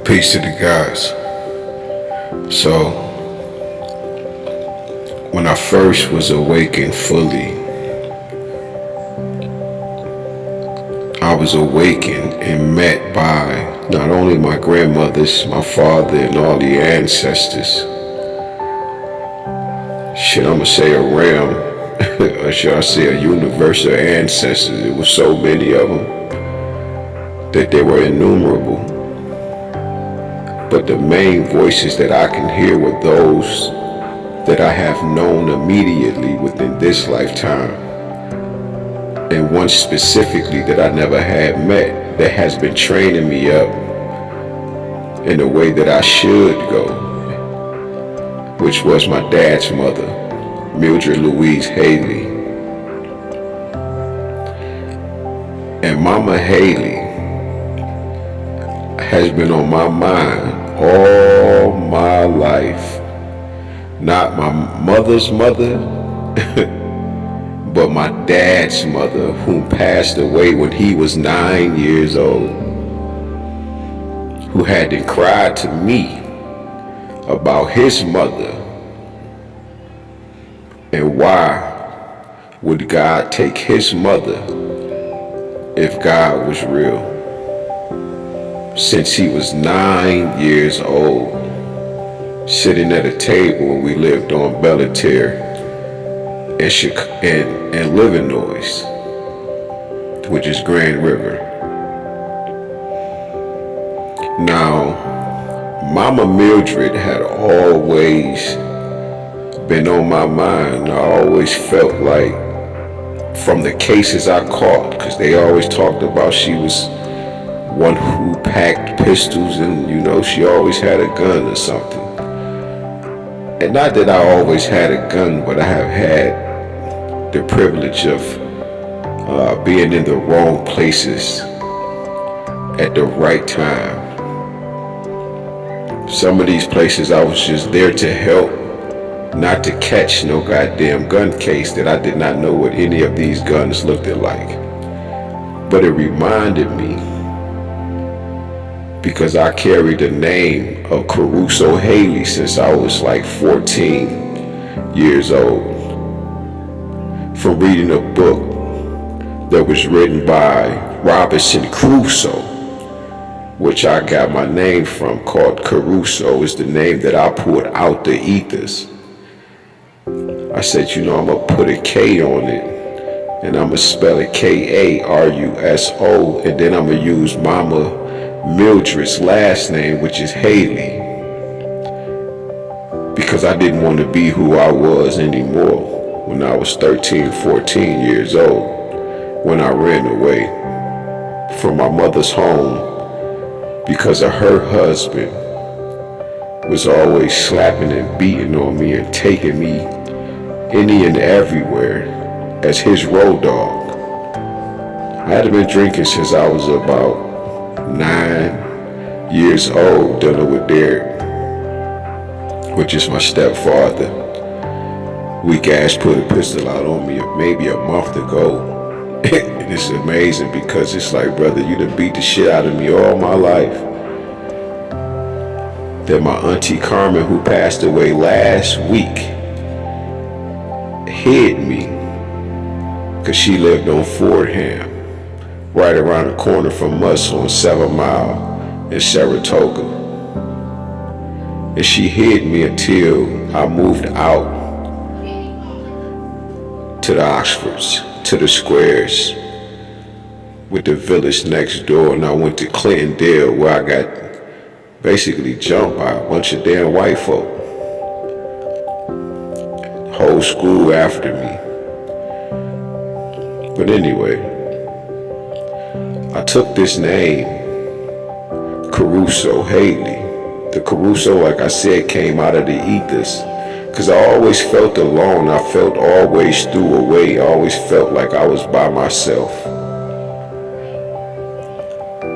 Peace to the guys. So, when I first was awakened fully, I was awakened and met by not only my grandmothers, my father, and all the ancestors. Shit, I'ma say a realm, or should I say a universe of ancestors. It was so many of them that they were innumerable. But the main voices that I can hear were those that I have known immediately within this lifetime, and one specifically that I never had met that has been training me up in the way that I should go, which was my dad's mother, Mildred Louise Haley. And Mama Haley has been on my mind all my life. Not my mother's mother, but my dad's mother, who passed away when he was 9 years old, who had to cry to me about his mother and why would God take his mother if God was real, since he was 9 years old, sitting at a table when we lived on Belleterre and Livernois, which is Grand River. Now, Mama Mildred had always been on my mind. I always felt like, from the cases I caught, because they always talked about she was one who packed pistols and, she always had a gun or something. And not that I always had a gun, but I have had the privilege of being in the wrong places at the right time. Some of these places I was just there to help, not to catch no goddamn gun case that I did not know what any of these guns looked like. But it reminded me, because I carried the name of Caruso Haley since I was like 14 years old, from reading a book that was written by Robinson Crusoe, which I got my name from, called Caruso, is the name that I pulled out the ethers. I said, I'm gonna put a K on it, and I'm gonna spell it K-A-R-U-S-O, and then I'm gonna use Mama Mildred's last name, which is Haley, because I didn't want to be who I was anymore when I was 13, 14 years old, when I ran away from my mother's home because of her husband was always slapping and beating on me and taking me any and everywhere as his road dog. I had been drinking since I was about 9 years old, dealing with Derek, which is my stepfather. Weak ass put a pistol out on me maybe a month ago. And it's amazing because it's like, brother, you done beat the shit out of me all my life. That my auntie Carmen, who passed away last week, hid me because she lived on Fordham, right around the corner from us on 7 Mile in Saratoga. And she hid me until I moved out to the Oxfords, to the squares, with the village next door, and I went to Clintondale, where I got basically jumped by a bunch of damn white folk. Whole school after me. But anyway, I took this name, Caruso Haley. The Caruso, like I said, came out of the ethers, because I always felt alone. I felt always threw away. I always felt like I was by myself.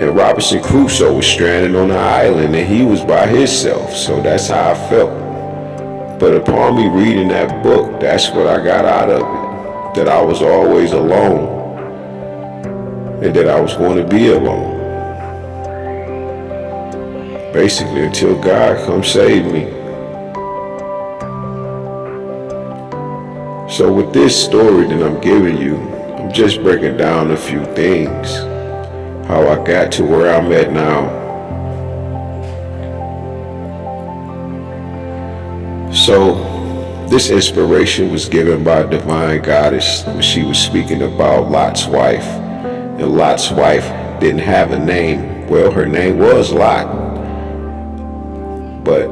And Robinson Crusoe was stranded on an island and he was by himself, so that's how I felt. But upon me reading that book, that's what I got out of it, that I was always alone and that I was going to be alone. basically until God comes save me. So with this story that I'm giving you, I'm just breaking down a few things, how I got to where I'm at now. So this inspiration was given by Divine Goddess when she was speaking about Lot's wife. And Lot's wife didn't have a name. Well, her name was Lot. But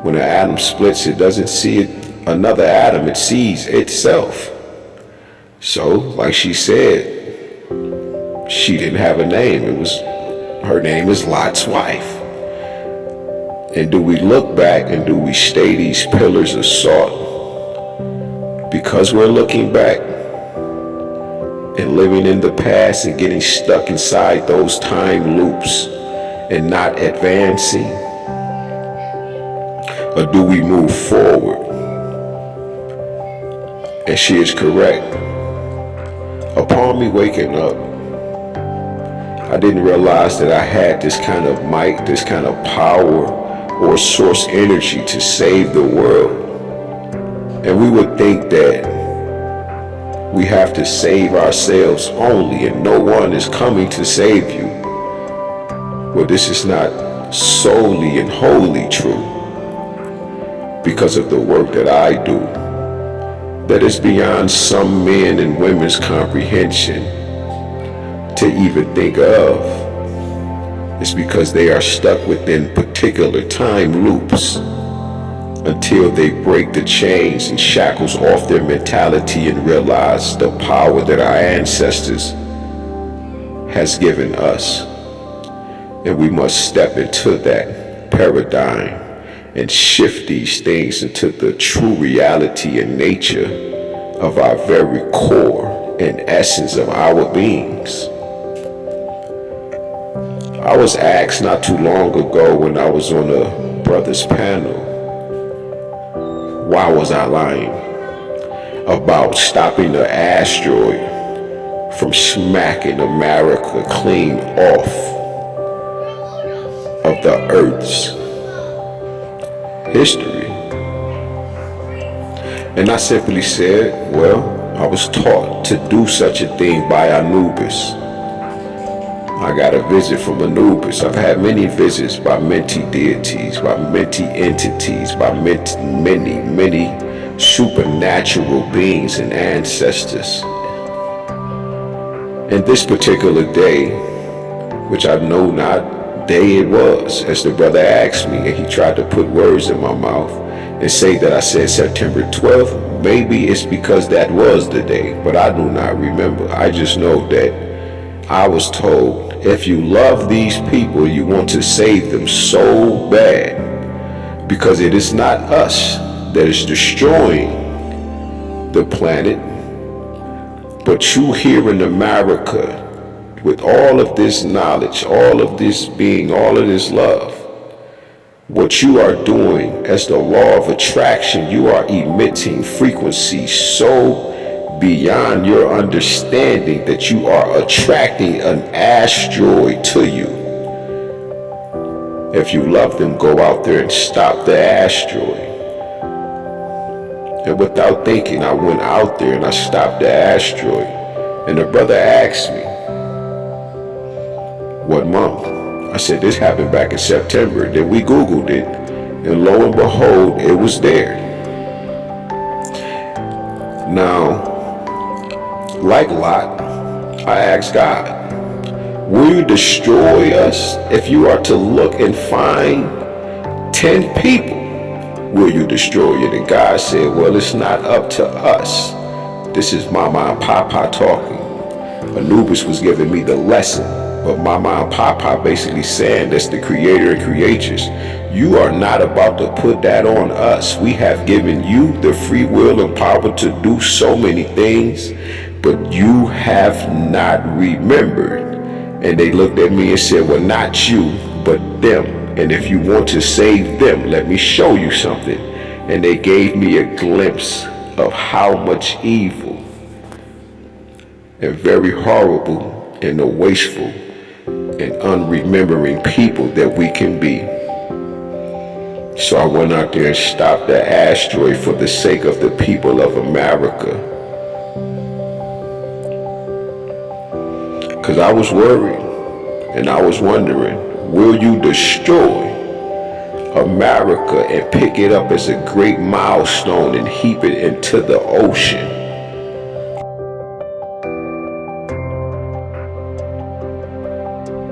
when an atom splits, it doesn't see another atom, it sees itself. So, like she said, she didn't have a name. Her name is Lot's wife. And do we look back and do we stay these pillars of salt? Because we're looking back and living in the past and getting stuck inside those time loops and not advancing? Or do we move forward? And she is correct. Upon me waking up, I didn't realize that I had this kind of might, this kind of power or source energy to save the world. And we would think that we have to save ourselves only and no one is coming to save you. Well, this is not solely and wholly true because of the work that I do that is beyond some men and women's comprehension to even think of. It's because they are stuck within particular time loops until they break the chains and shackles off their mentality and realize the power that our ancestors has given us. And we must step into that paradigm and shift these things into the true reality and nature of our very core and essence of our beings. I was asked not too long ago when I was on a brother's panel, why was I lying about stopping the asteroid from smacking America clean off of the Earth's history? And I simply said, well, I was taught to do such a thing by Anubis. I got a visit from Anubis. I've had many visits by Menti deities, by Menti entities, by many supernatural beings and ancestors. And this particular day, which I know not day it was, as the brother asked me, and he tried to put words in my mouth and say that I said September 12th. Maybe it's because that was the day, but I do not remember. I just know that I was told, if you love these people, you want to save them so bad, because it is not us that is destroying the planet, but you here in America, with all of this knowledge, all of this being, all of this love, what you are doing as the law of attraction, you are emitting frequencies so beyond your understanding that you are attracting an asteroid to you. If you love them, go out there and stop the asteroid. And without thinking, I went out there and I stopped the asteroid. And the brother asked me, what month? I said, this happened back in September. Then we Googled it, and lo and behold, it was there. Now, like Lot, I asked God, will you destroy us if you are to look and find 10 people? Will you destroy it? And God said, well, it's not up to us. This is Mama and Papa talking. Anubis was giving me the lesson, but Mama and Papa basically saying that's the creator and creators. You are not about to put that on us. We have given you the free will and power to do so many things, but you have not remembered. And they looked at me and said, well, not you, but them. And if you want to save them, let me show you something. And they gave me a glimpse of how much evil and very horrible and wasteful and unremembering people that we can be. So I went out there and stopped the asteroid for the sake of the people of America. Because I was worried and I was wondering, will you destroy America and pick it up as a great milestone and heap it into the ocean?